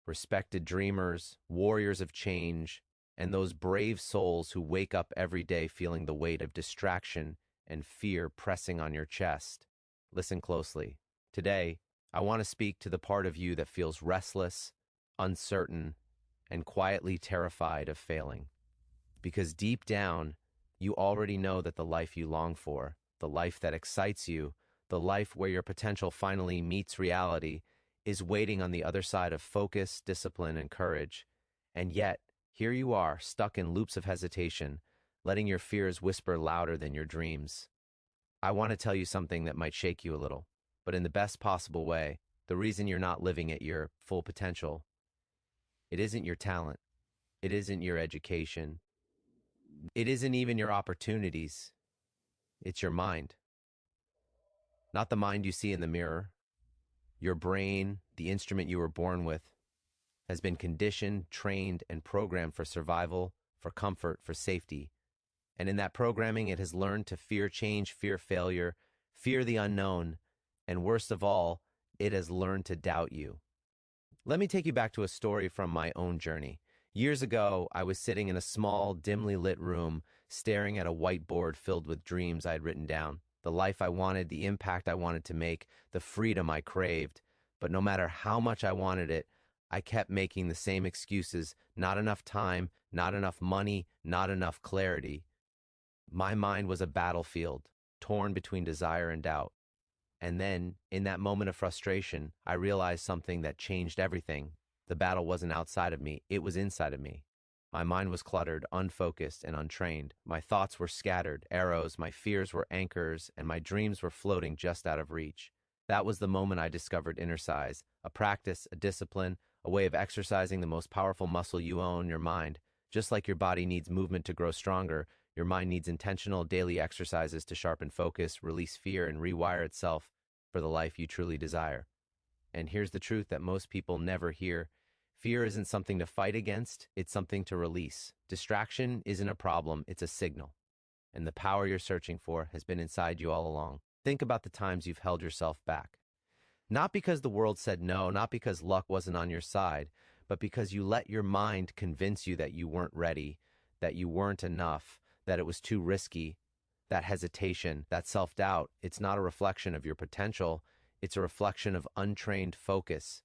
respected dreamers, warriors of change, and those brave souls who wake up every day feeling the weight of distraction and fear pressing on your chest. Listen closely. Today, I want to speak to the part of you that feels restless, uncertain, and quietly terrified of failing. Because deep down, you already know that the life you long for, the life that excites you, the life where your potential finally meets reality, is waiting on the other side of focus, discipline, and courage. And yet, here you are, stuck in loops of hesitation, letting your fears whisper louder than your dreams. I want to tell you something that might shake you a little, but in the best possible way. The reason you're not living at your full potential, it isn't your talent, it isn't your education, it isn't even your opportunities, it's your mind. Not the mind you see in the mirror. Your brain, the instrument you were born with, has been conditioned, trained, and programmed for survival, for comfort, for safety. And in that programming, it has learned to fear change, fear failure, fear the unknown, and worst of all, it has learned to doubt you. Let me take you back to a story from my own journey. Years ago, I was sitting in a small, dimly lit room, staring at a whiteboard filled with dreams I had written down. The life I wanted, the impact I wanted to make, the freedom I craved. But no matter how much I wanted it, I kept making the same excuses: not enough time, not enough money, not enough clarity. My mind was a battlefield, torn between desire and doubt. And then, in that moment of frustration, I realized something that changed everything. The battle wasn't outside of me, it was inside of me. My mind was cluttered, unfocused, and untrained. My thoughts were scattered, arrows, my fears were anchors, and my dreams were floating just out of reach. That was the moment I discovered INNERCISE, a practice, a discipline, a way of exercising the most powerful muscle you own, your mind. Just like your body needs movement to grow stronger, your mind needs intentional daily exercises to sharpen focus, release fear, and rewire itself for the life you truly desire. And here's the truth that most people never hear. Fear isn't something to fight against, it's something to release. Distraction isn't a problem, it's a signal. And the power you're searching for has been inside you all along. Think about the times you've held yourself back. Not because the world said no, not because luck wasn't on your side, but because you let your mind convince you that you weren't ready, that you weren't enough, that it was too risky. That hesitation, that self-doubt, it's not a reflection of your potential, it's a reflection of untrained focus,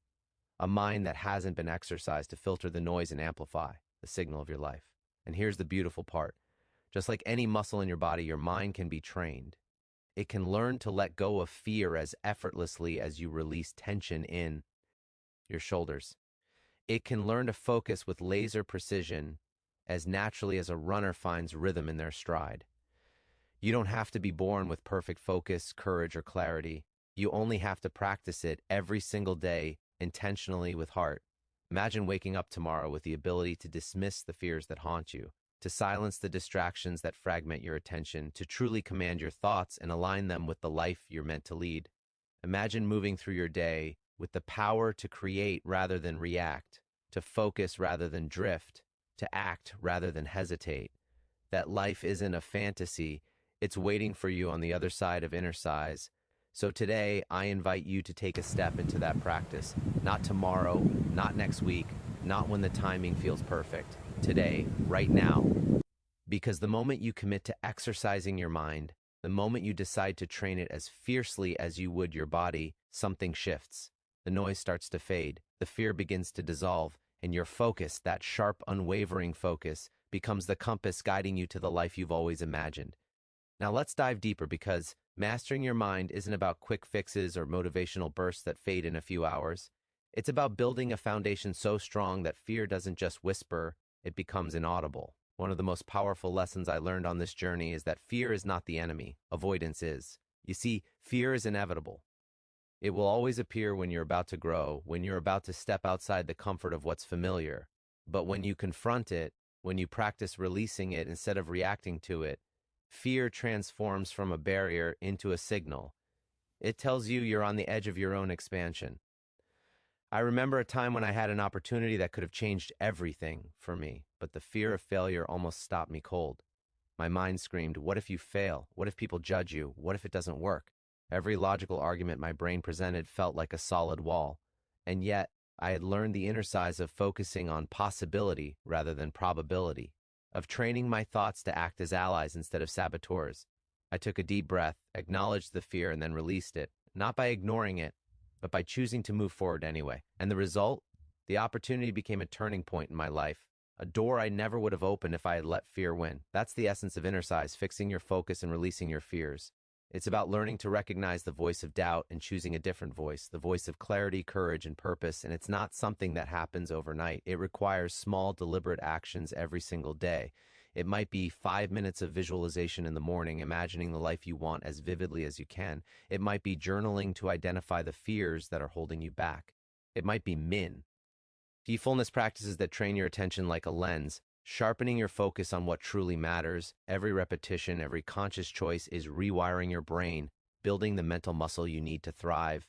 a mind that hasn't been exercised to filter the noise and amplify the signal of your life. And here's the beautiful part. Just like any muscle in your body, your mind can be trained. It can learn to let go of fear as effortlessly as you release tension in your shoulders. It can learn to focus with laser precision as naturally as a runner finds rhythm in their stride. You don't have to be born with perfect focus, courage, or clarity. You only have to practice it every single day, intentionally with heart. Imagine waking up tomorrow with the ability to dismiss the fears that haunt you, to silence the distractions that fragment your attention, to truly command your thoughts and align them with the life you're meant to lead. Imagine moving through your day with the power to create rather than react, to focus rather than drift, to act rather than hesitate. That life isn't a fantasy, it's waiting for you on the other side of INNERCISE. So today, I invite you to take a step into that practice. Not tomorrow, not next week, not when the timing feels perfect. Today, right now. Because the moment you commit to exercising your mind, the moment you decide to train it as fiercely as you would your body, something shifts. The noise starts to fade, the fear begins to dissolve, and your focus, that sharp, unwavering focus, becomes the compass guiding you to the life you've always imagined. Now let's dive deeper, because mastering your mind isn't about quick fixes or motivational bursts that fade in a few hours. It's about building a foundation so strong that fear doesn't just whisper, it becomes inaudible. One of the most powerful lessons I learned on this journey is that fear is not the enemy, avoidance is. You see, fear is inevitable. It will always appear when you're about to grow, when you're about to step outside the comfort of what's familiar. But when you confront it, when you practice releasing it instead of reacting to it, fear transforms from a barrier into a signal. It tells you you're on the edge of your own expansion. I remember a time when I had an opportunity that could have changed everything for me, but the fear of failure almost stopped me cold. My mind screamed, what if you fail? What if people judge you? What if it doesn't work? Every logical argument my brain presented felt like a solid wall. And yet, I had learned the inner size of focusing on possibility rather than probability, of training my thoughts to act as allies instead of saboteurs. I took a deep breath, acknowledged the fear, and then released it, not by ignoring it, but by choosing to move forward anyway. And the result? The opportunity became a turning point in my life, a door I never would have opened if I had let fear win. That's the essence of INNERCISE, fixing your focus and releasing your fears. It's about learning to recognize the voice of doubt and choosing a different voice, the voice of clarity, courage, and purpose. And it's not something that happens overnight. It requires small, deliberate actions every single day. It might be 5 minutes of visualization in the morning, imagining the life you want as vividly as you can. It might be journaling to identify the fears that are holding you back. It might be mindfulness practices that train your attention like a lens, sharpening your focus on what truly matters. Every repetition, every conscious choice is rewiring your brain, building the mental muscle you need to thrive.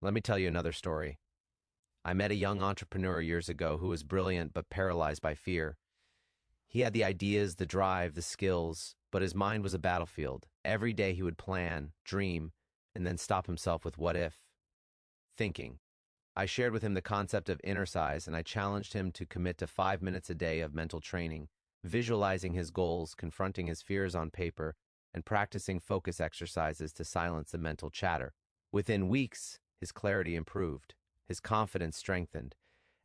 Let me tell you another story. I met a young entrepreneur years ago who was brilliant but paralyzed by fear. He had the ideas, the drive, the skills, but his mind was a battlefield. Every day he would plan, dream, and then stop himself with what if thinking. I shared with him the concept of INNERCISE, and I challenged him to commit to 5 minutes a day of mental training, visualizing his goals, confronting his fears on paper, and practicing focus exercises to silence the mental chatter. Within weeks, his clarity improved, his confidence strengthened,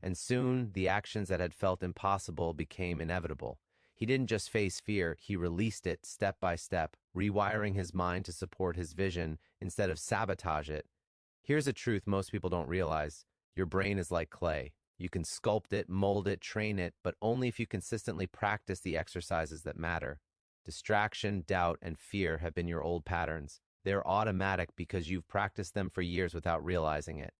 and soon the actions that had felt impossible became inevitable. He didn't just face fear, he released it step by step, rewiring his mind to support his vision instead of sabotage it. Here's a truth most people don't realize. Your brain is like clay. You can sculpt it, mold it, train it, but only if you consistently practice the exercises that matter. Distraction, doubt, and fear have been your old patterns. They're automatic because you've practiced them for years without realizing it.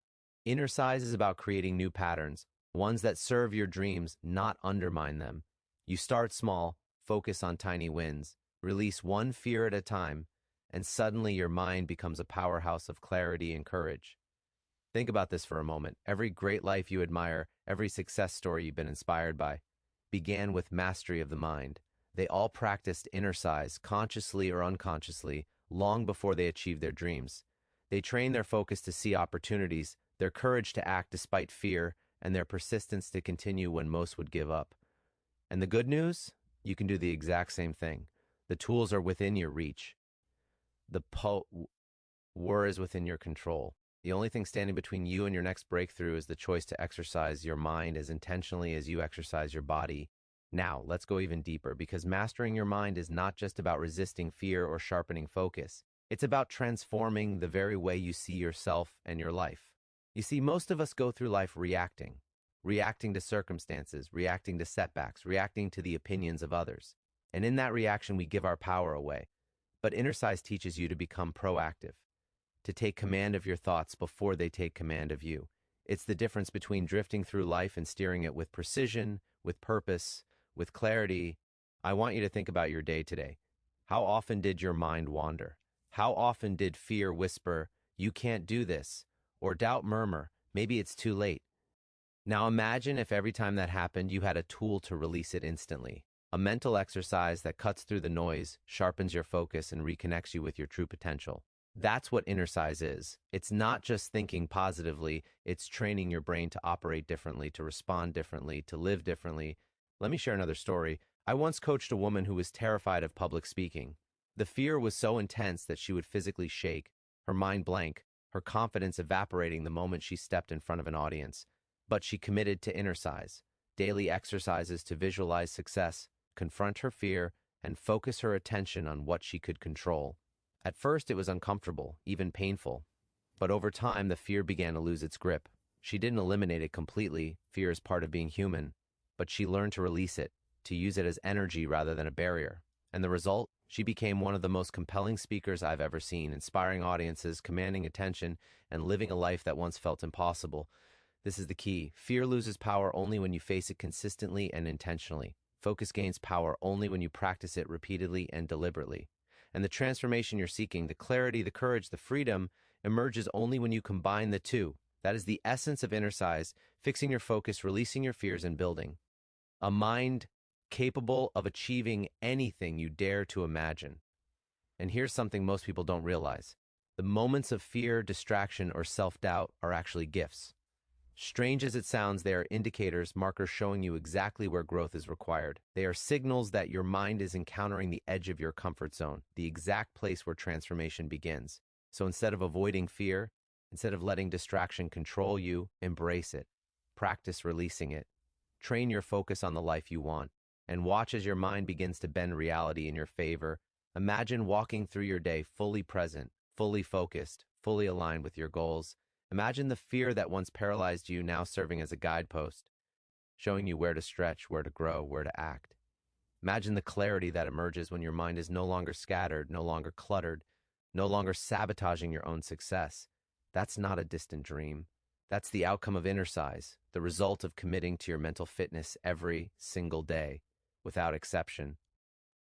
INNERCISE is about creating new patterns, ones that serve your dreams, not undermine them. You start small, focus on tiny wins, release one fear at a time, and suddenly your mind becomes a powerhouse of clarity and courage. Think about this for a moment. Every great life you admire, every success story you've been inspired by, began with mastery of the mind. They all practiced INNERCISE, consciously or unconsciously, long before they achieved their dreams. They trained their focus to see opportunities, their courage to act despite fear, and their persistence to continue when most would give up. And the good news? You can do the exact same thing. The tools are within your reach. The power is within your control. The only thing standing between you and your next breakthrough is the choice to exercise your mind as intentionally as you exercise your body. Now, let's go even deeper, because mastering your mind is not just about resisting fear or sharpening focus. It's about transforming the very way you see yourself and your life. You see, most of us go through life reacting to circumstances, reacting to setbacks, reacting to the opinions of others. And in that reaction, we give our power away. But INNERCISE teaches you to become proactive, to take command of your thoughts before they take command of you. It's the difference between drifting through life and steering it with precision, with purpose, with clarity. I want you to think about your day today. How often did your mind wander? How often did fear whisper, "You can't do this," or doubt murmur, "Maybe it's too late"? Now imagine if every time that happened, you had a tool to release it instantly. A mental exercise that cuts through the noise, sharpens your focus, and reconnects you with your true potential. That's what INNERCISE is. It's not just thinking positively, it's training your brain to operate differently, to respond differently, to live differently. Let me share another story. I once coached a woman who was terrified of public speaking. The fear was so intense that she would physically shake, her mind blank, her confidence evaporating the moment she stepped in front of an audience. But she committed to INNERCISE, daily exercises to visualize success, confront her fear, and focus her attention on what she could control. At first, it was uncomfortable, even painful. But over time, the fear began to lose its grip. She didn't eliminate it completely. Fear is part of being human. But she learned to release it, to use it as energy rather than a barrier. And the result? She became one of the most compelling speakers I've ever seen, inspiring audiences, commanding attention, and living a life that once felt impossible. This is the key. Fear loses power only when you face it consistently and intentionally. Focus gains power only when you practice it repeatedly and deliberately. And the transformation you're seeking, the clarity, the courage, the freedom, emerges only when you combine the two. That is the essence of INNERCISE, fixing your focus, releasing your fears, and building a mind capable of achieving anything you dare to imagine. And here's something most people don't realize. The moments of fear, distraction, or self-doubt are actually gifts. Strange as it sounds, they are indicators, markers showing you exactly where growth is required. They are signals that your mind is encountering the edge of your comfort zone, the exact place where transformation begins. So instead of avoiding fear, instead of letting distraction control you, embrace it. Practice releasing it. Train your focus on the life you want, and watch as your mind begins to bend reality in your favor. Imagine walking through your day fully present, fully focused, fully aligned with your goals. Imagine the fear that once paralyzed you now serving as a guidepost, showing you where to stretch, where to grow, where to act. Imagine the clarity that emerges when your mind is no longer scattered, no longer cluttered, no longer sabotaging your own success. That's not a distant dream. That's the outcome of INNERCISE, the result of committing to your mental fitness every single day, without exception.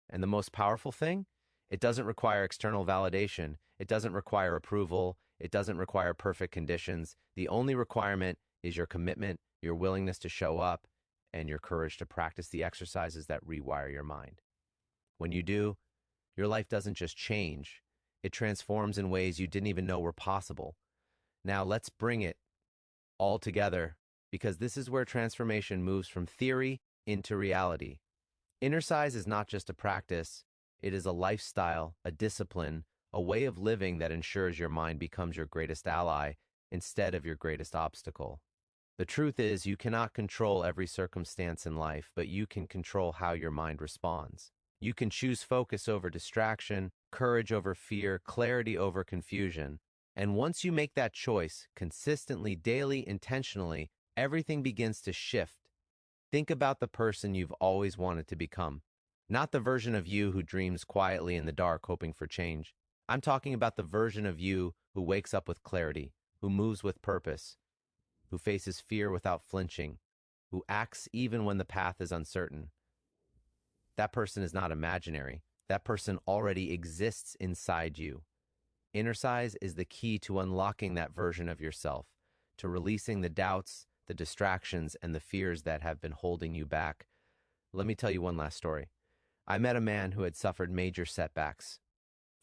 And the most powerful thing? It doesn't require external validation. It doesn't require approval. It doesn't require perfect conditions. The only requirement is your commitment, your willingness to show up, and your courage to practice the exercises that rewire your mind. When you do, your life doesn't just change. It transforms in ways you didn't even know were possible. Now let's bring it all together, because this is where transformation moves from theory into reality. INNERCISE is not just a practice. It is a lifestyle, a discipline, a way of living that ensures your mind becomes your greatest ally instead of your greatest obstacle. The truth is, you cannot control every circumstance in life, but you can control how your mind responds. You can choose focus over distraction, courage over fear, clarity over confusion. And once you make that choice, consistently, daily, intentionally, everything begins to shift. Think about the person you've always wanted to become. Not the version of you who dreams quietly in the dark hoping for change. I'm talking about the version of you who wakes up with clarity, who moves with purpose, who faces fear without flinching, who acts even when the path is uncertain. That person is not imaginary. That person already exists inside you. INNERCISE is the key to unlocking that version of yourself, to releasing the doubts, the distractions, and the fears that have been holding you back. Let me tell you one last story. I met a man who had suffered major setbacks,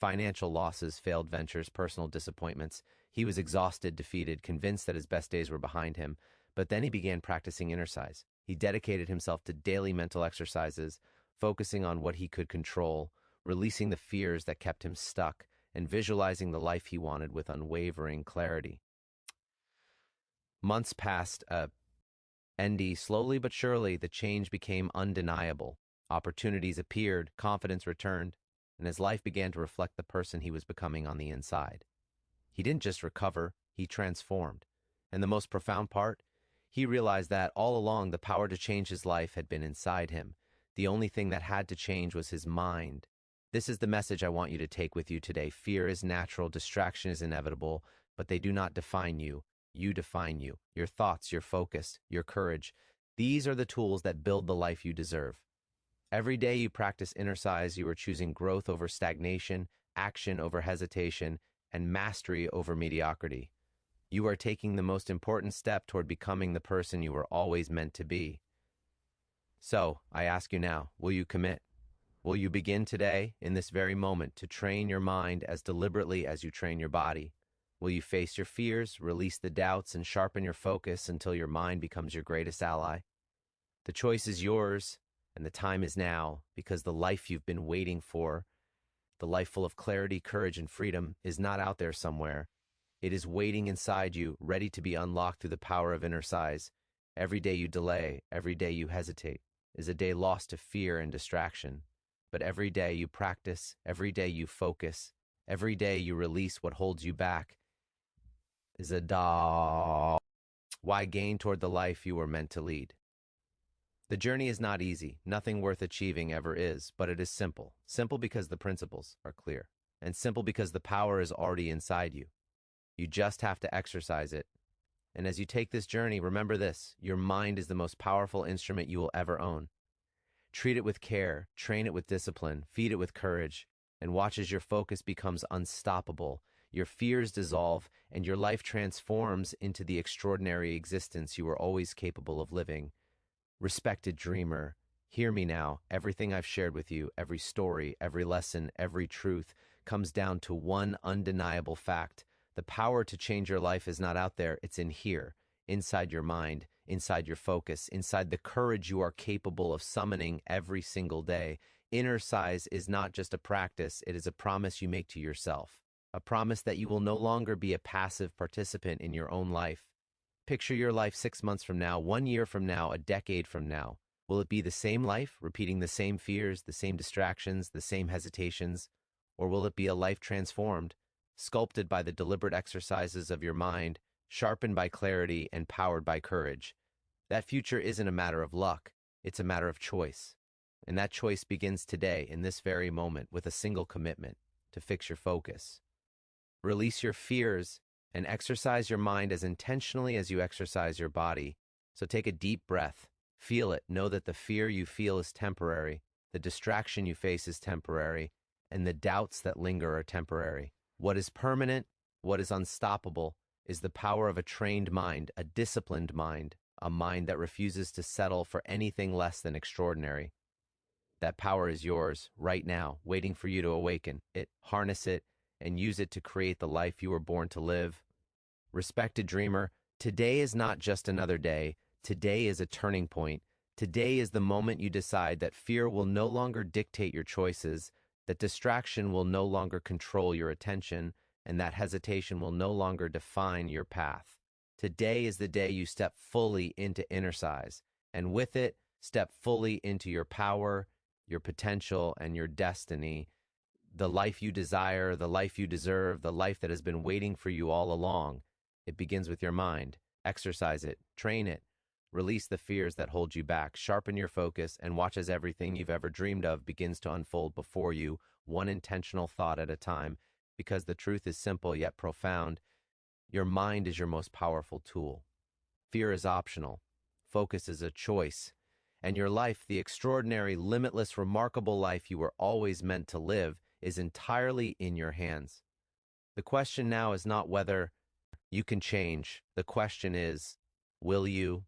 financial losses, failed ventures, personal disappointments. He was exhausted, defeated, convinced that his best days were behind him. But then he began practicing INNERCISE. He dedicated himself to daily mental exercises, focusing on what he could control, releasing the fears that kept him stuck, and visualizing the life he wanted with unwavering clarity. Months passed, slowly but surely the change became undeniable. Opportunities appeared, confidence returned, and his life began to reflect the person he was becoming on the inside. He didn't just recover, he transformed. And the most profound part? He realized that all along the power to change his life had been inside him. The only thing that had to change was his mind. This is the message I want you to take with you today. Fear is natural, distraction is inevitable, but they do not define you. You define you. Your thoughts, your focus, your courage. These are the tools that build the life you deserve. Every day you practice INNERCISE, you are choosing growth over stagnation, action over hesitation, and mastery over mediocrity. You are taking the most important step toward becoming the person you were always meant to be. So, I ask you now, will you commit? Will you begin today, in this very moment, to train your mind as deliberately as you train your body? Will you face your fears, release the doubts, and sharpen your focus until your mind becomes your greatest ally? The choice is yours, and the time is now, because the life you've been waiting for, the life full of clarity, courage, and freedom, is not out there somewhere. It is waiting inside you, ready to be unlocked through the power of INNERCISE. Every day you delay, every day you hesitate, is a day lost to fear and distraction. But every day you practice, every day you focus, every day you release what holds you back, is a why gain toward the life you were meant to lead. The journey is not easy. Nothing worth achieving ever is, but it is simple. Simple because the principles are clear, and simple because the power is already inside you. You just have to exercise it. And as you take this journey, remember this: your mind is the most powerful instrument you will ever own. Treat it with care, train it with discipline, feed it with courage, and watch as your focus becomes unstoppable, your fears dissolve, and your life transforms into the extraordinary existence you were always capable of living. Respected dreamer, hear me now. Everything I've shared with you, every story, every lesson, every truth, comes down to one undeniable fact. The power to change your life is not out there, it's in here. inside your mind, inside your focus, inside the courage you are capable of summoning every single day. INNERCISE is not just a practice, it is a promise you make to yourself. A promise that you will no longer be a passive participant in your own life. Picture your life 6 months from now, 1 year from now, a decade from now. Will it be the same life, repeating the same fears, the same distractions, the same hesitations? Or will it be a life transformed, sculpted by the deliberate exercises of your mind, sharpened by clarity and powered by courage? That future isn't a matter of luck, it's a matter of choice. And that choice begins today, in this very moment, with a single commitment: to fix your focus. Release your fears and exercise your mind as intentionally as you exercise your body. So take a deep breath, feel it, know that the fear you feel is temporary, the distraction you face is temporary, and the doubts that linger are temporary. What is permanent, what is unstoppable, is the power of a trained mind, a disciplined mind, a mind that refuses to settle for anything less than extraordinary. That power is yours right now, waiting for you to awaken it, harness it, and use it to create the life you were born to live. Respected dreamer, today is not just another day. Today is a turning point. Today is the moment you decide that fear will no longer dictate your choices, that distraction will no longer control your attention, and that hesitation will no longer define your path. Today is the day you step fully into INNERCISE, and with it, step fully into your power, your potential, and your destiny. The life you desire, the life you deserve, the life that has been waiting for you all along. It begins with your mind. Exercise it, train it, release the fears that hold you back, sharpen your focus, and watch as everything you've ever dreamed of begins to unfold before you, one intentional thought at a time. Because the truth is simple yet profound. Your mind is your most powerful tool. Fear is optional. Focus is a choice. And your life, the extraordinary, limitless, remarkable life you were always meant to live, is entirely in your hands. The question now is not whether you can change. The question is, will you?